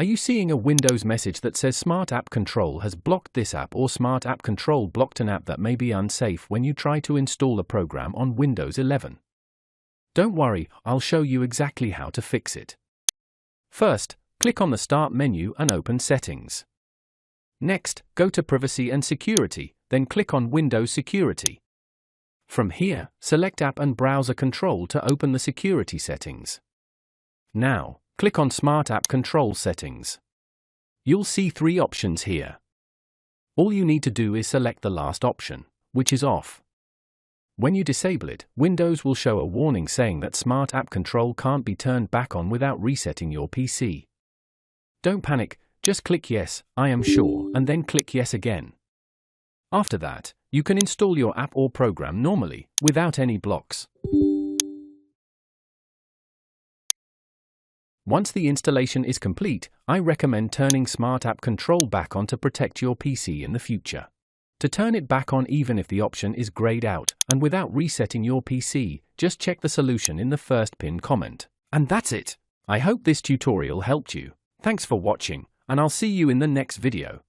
Are you seeing a Windows message that says Smart App Control has blocked this app, or Smart App Control blocked an app that may be unsafe when you try to install a program on Windows 11? Don't worry, I'll show you exactly how to fix it. First, click on the Start menu and open Settings. Next, go to Privacy and Security, then click on Windows Security. From here, select App and Browser Control to open the security settings. Now, click on Smart App Control Settings. You'll see 3 options here. All you need to do is select the last option, which is Off. When you disable it, Windows will show a warning saying that Smart App Control can't be turned back on without resetting your PC. Don't panic, just click Yes, I am sure, and then click Yes again. After that, you can install your app or program normally, without any blocks. Once the installation is complete, I recommend turning Smart App Control back on to protect your PC in the future. To turn it back on even if the option is grayed out, and without resetting your PC, just check the solution in the first pinned comment. And that's it! I hope this tutorial helped you. Thanks for watching, and I'll see you in the next video.